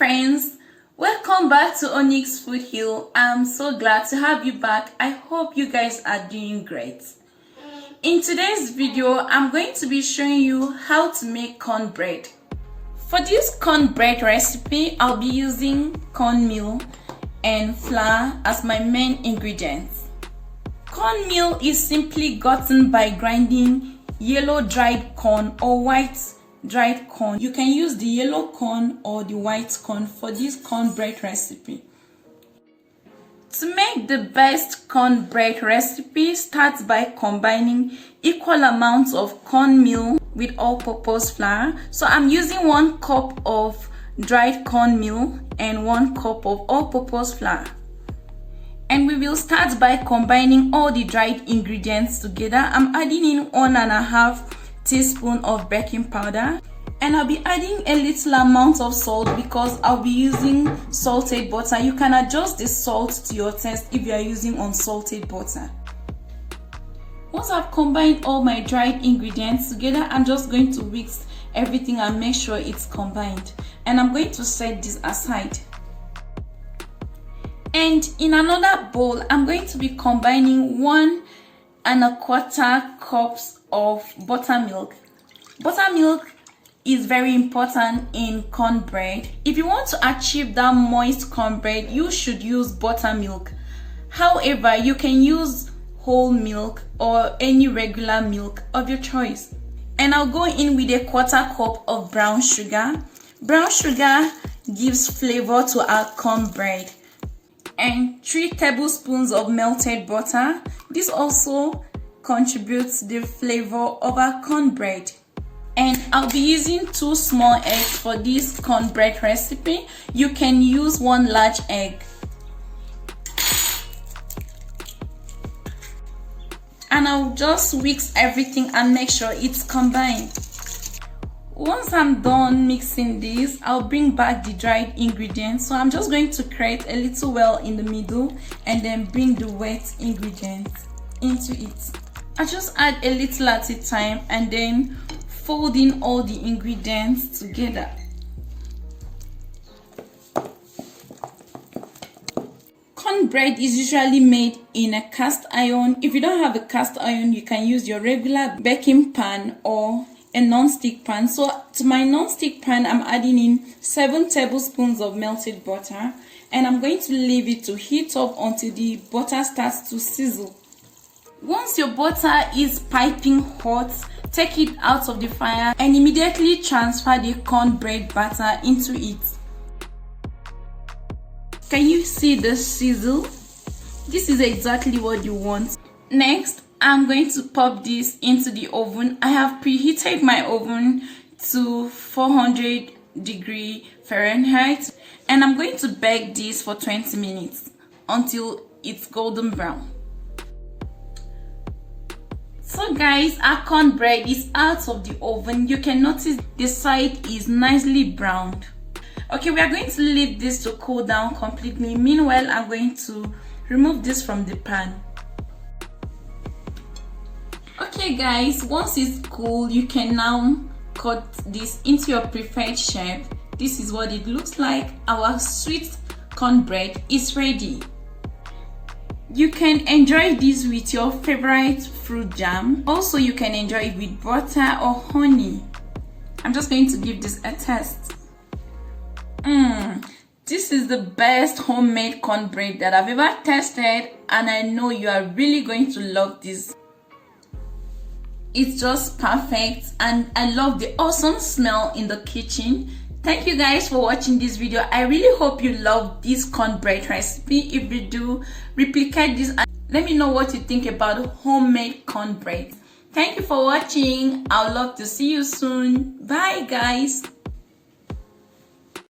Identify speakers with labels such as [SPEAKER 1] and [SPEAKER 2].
[SPEAKER 1] friends, welcome back to Onyx Food Hill. I'm so glad to have you back. I hope you guys are doing great. In today's video, I'm going to be showing you how to make cornbread. For this cornbread recipe, I'll be using cornmeal and flour as my main ingredients. Cornmeal is simply gotten by grinding yellow dried corn or white dried corn. You can use the yellow corn or the white corn for this cornbread recipe. To make the best cornbread recipe, start by combining equal amounts of cornmeal with all-purpose flour. So I'm using 1 cup of dried cornmeal and 1 cup of all-purpose flour. And we will start by combining all the dried ingredients together. I'm adding in 1.5 teaspoon of baking powder, and I'll be adding a little amount of salt because I'll be using salted butter. You can adjust the salt to your taste if you are using unsalted butter. Once I've combined all my dried ingredients together, I'm just going to whisk everything and make sure it's combined, and I'm going to set this aside. And in another bowl, I'm going to be combining 1.25 cups of buttermilk. Buttermilk is very important in cornbread. If you want to achieve that moist cornbread, you should use buttermilk. However, you can use whole milk or any regular milk of your choice. And I'll go in with 1/4 cup of brown sugar. Brown sugar gives flavor to our cornbread. And 3 tablespoons of melted butter. This also contributes the flavor of our cornbread. And I'll be using 2 small eggs for this cornbread recipe. You can use 1 large egg. And I'll just whisk everything and make sure it's combined. Once I'm done mixing this, I'll bring back the dried ingredients. So I'm just going to create a little well in the middle and then bring the wet ingredients into it. I just add a little at a time and then fold in all the ingredients together. Cornbread is usually made in a cast iron. If you don't have a cast iron, you can use your regular baking pan or a non-stick pan. So to my non-stick pan, I'm adding in 7 tablespoons of melted butter, and I'm going to leave it to heat up until the butter starts to sizzle. Once your butter is piping hot, take it out of the fire and immediately transfer the cornbread batter into it. Can you see the sizzle? This is exactly what you want. Next, I'm going to pop this into the oven. I have preheated my oven to 400° Fahrenheit, and I'm going to bake this for 20 minutes until it's golden brown. So guys, our cornbread is out of the oven. You can notice the side is nicely browned. Okay, we are going to leave this to cool down completely. Meanwhile, I'm going to remove this from the pan. Okay guys, once it's cool, you can now cut this into your preferred shape. This is what it looks like. Our sweet cornbread is ready. You can enjoy this with your favorite fruit jam. Also, you can enjoy it with butter or honey. I'm just going to give this a test. This is the best homemade cornbread that I've ever tasted, and I know you are really going to love this. It's just perfect, and I love the awesome smell in the kitchen. Thank you guys for watching this video. I really hope you love this cornbread recipe. If you do, replicate this and let me know what you think about homemade cornbread. Thank you for watching. I'd love to see you soon. Bye guys.